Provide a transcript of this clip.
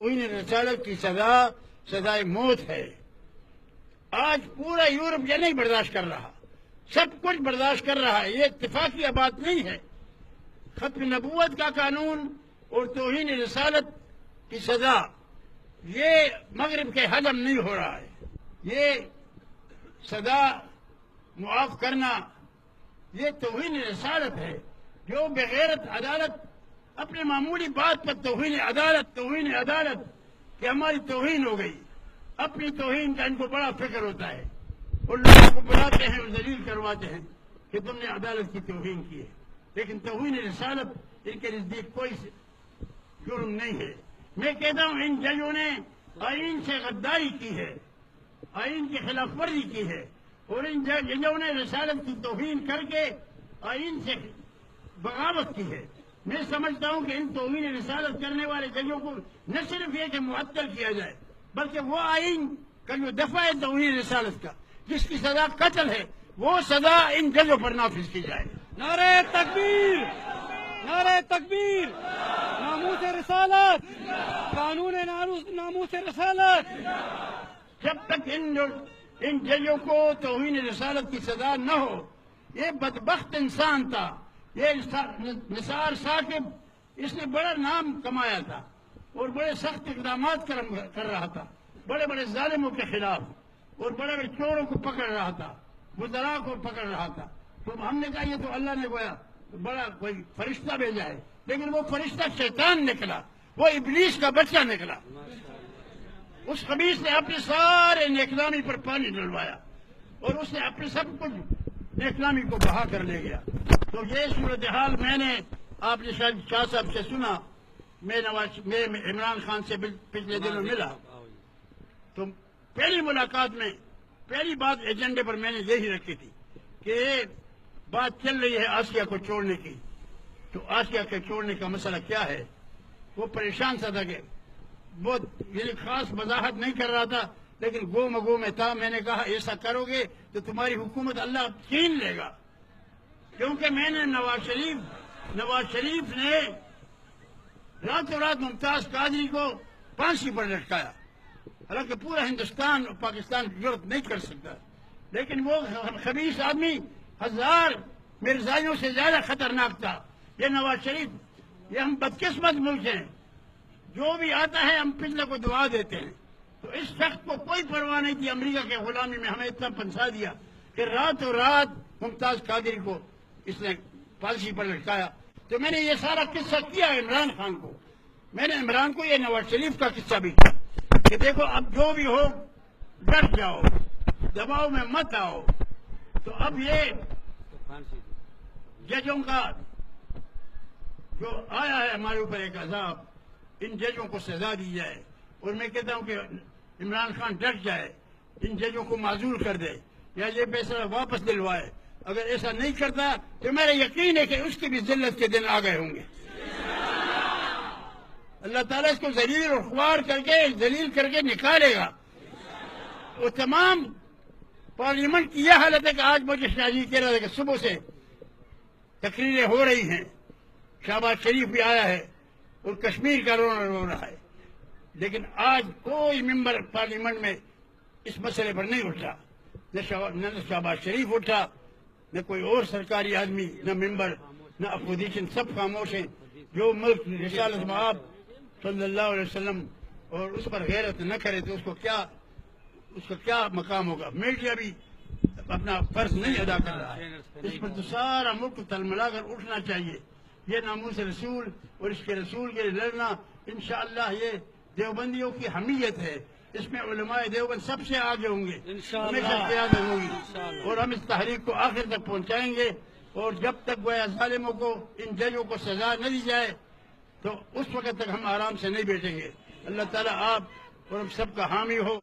توہین رسالت کی سزا سزائے موت ہے۔ آج پورا یورپ یہ نہیں برداشت کر رہا، سب کچھ برداشت کر رہا ہے، یہ اتفاقی بات نہیں ہے۔ ختم نبوت کا قانون اور توہین رسالت کی سزا یہ مغرب کے ہضم نہیں ہو رہا ہے۔ یہ سزا معاف کرنا یہ توہین رسالت ہے۔ جو بغیرت عدالت اپنے معمولی بات پر توہین عدالت کہ ہماری توہین ہو گئی، اپنی توہین کا ان کو بڑا فکر ہوتا ہے، اور لوگوں کو بلاتے ہیں اور ذلیل کرواتے ہیں کہ تم نے عدالت کی توہین کی ہے، لیکن توہین رسالت ان کے نزدیک کوئی جرم نہیں ہے۔ میں کہتا ہوں ان ججوں نے آئین سے غداری کی ہے، آئین کی خلاف ورزی کی ہے، اور ان ججوں نے رسالت کی توہین کر کے آئین سے بغاوت کی ہے۔ میں سمجھتا ہوں کہ ان توہین رسالت کرنے والے ججوں کو نہ صرف یہ کہ معطل کیا جائے، بلکہ وہ آئین کا جو دفعہ ہے توہین رسالت کا، جس کی سزا قتل ہے، وہ سزا ان ججوں پر نافذ کی جائے۔ نعرہ تکبیر، نعرہ تکبیر، ناموس رسالت، قانون ناموس رسالت۔ جب تک ان ججوں کو توہین رسالت کی سزا نہ ہو، یہ بدبخت انسان تھا، یہ نثار ثاقب، اس نے بڑا نام کمایا تھا اور بڑے سخت اقدامات کر رہا تھا بڑے بڑے ظالموں کے خلاف، اور بڑے بڑے چوروں کو پکڑ رہا تھا، بزدلاء کو پکڑ رہا تھا۔ تو ہم نے کہا یہ تو اللہ نے گویا بڑا کوئی فرشتہ بھیجا ہے، لیکن وہ فرشتہ شیطان نکلا، وہ ابلیس کا بچہ نکلا۔ اس خبیث نے اپنے سارے نیکلامی پر پانی ڈلوایا، اور اس نے اپنے سب کچھ نیکلامی کو بہا کر لے گیا۔ تو یہ صورتحال میں نے آپ نے شاہ صاحب سے سنا، میں عمران خان سے پچھلے دنوں ملا، تو پہلی ملاقات میں پہلی بات ایجنڈے پر میں نے یہی رکھی تھی کہ بات چل رہی ہے آسیہ کو چھوڑنے کی۔ تو آسیہ کے چھوڑنے کا مسئلہ کیا ہے؟ وہ پریشان سا تھا کہ بہت یعنی خاص وضاحت نہیں کر رہا تھا، لیکن گو مگو میں تھا۔ میں نے کہا ایسا کرو گے تو تمہاری حکومت اللہ چھین لے گا، کیونکہ میں نے نواز شریف نے راتوں رات ممتاز قادری کو پھانسی پر لٹکایا، حالانکہ پورا ہندوستان اور پاکستان جرأت نہیں کر سکتا، لیکن وہ خبیث آدمی ہزار مرزائیوں سے زیادہ خطرناک تھا۔ یہ نواز شریف، یہ ہم بدقسمت ملک ہیں، جو بھی آتا ہے ہم پچھلے کو دعا دیتے ہیں۔ تو اس شخص کو کوئی پرواہ نہیں تھی امریکہ کے غلامی میں، ہمیں اتنا پھنسا دیا کہ راتوں رات ممتاز قادری کو اس نے پھانسی پر لٹکایا۔ تو میں نے یہ سارا قصہ کیا عمران خان کو، میں نے عمران کو یہ نواز شریف کا قصہ بھی کیا کہ دیکھو اب جو بھی ہو ڈٹ جاؤ، دباؤ میں مت آؤ۔ تو اب یہ ججوں کا جو آیا ہے ہمارے اوپر ایک عذاب، ان ججوں کو سزا دی جائے، اور میں کہتا ہوں کہ عمران خان ڈٹ جائے، ان ججوں کو معزول کر دے یا یہ فیصلہ واپس دلوائے۔ اگر ایسا نہیں کرتا تو میرا یقین ہے کہ اس کی بھی ذلت کے دن آ گئے ہوں گے۔ اللہ تعالیٰ اس کو ذلیل اور خوار کر کے نکالے گا۔ وہ تمام پارلیمنٹ کی یہ حالت ہے کہ آج مجھے شاہجی کہہ رہا تھا کہ صبح سے تقریریں ہو رہی ہیں، شہباز شریف بھی آیا ہے اور کشمیر کا رونا رو رہا ہے، لیکن آج کوئی ممبر پارلیمنٹ میں اس مسئلے پر نہیں اٹھا، نہ شہباز شریف اٹھا، نہ کوئی اور سرکاری آدمی، نہ ممبر، نہ اپوزیشن، سب خاموش ہیں۔ جو ملک رسالت مآب صلی اللہ علیہ وسلم اور اس پر غیرت نہ کرے تو اس کا کیا مقام ہوگا؟ میڈیا بھی اپنا فرض نہیں ادا کر رہا ہے، اس پر تو سارا ملک تلملا کر اٹھنا چاہیے۔ یہ ناموس رسول اور اس کے رسول کے لیے لڑنا انشاءاللہ یہ دیوبندیوں کی حمیت ہے، اس میں علماء دیوبند سب سے آگے ہوں گے، ہمیشہ قیادت ہوگی، اور ہم اس تحریک کو آخر تک پہنچائیں گے۔ اور جب تک گویا ظالموں کو، ان ججوں کو سزا نہ دی جائے تو اس وقت تک ہم آرام سے نہیں بیٹھیں گے۔ اللہ تعالیٰ آپ اور ہم سب کا حامی ہو۔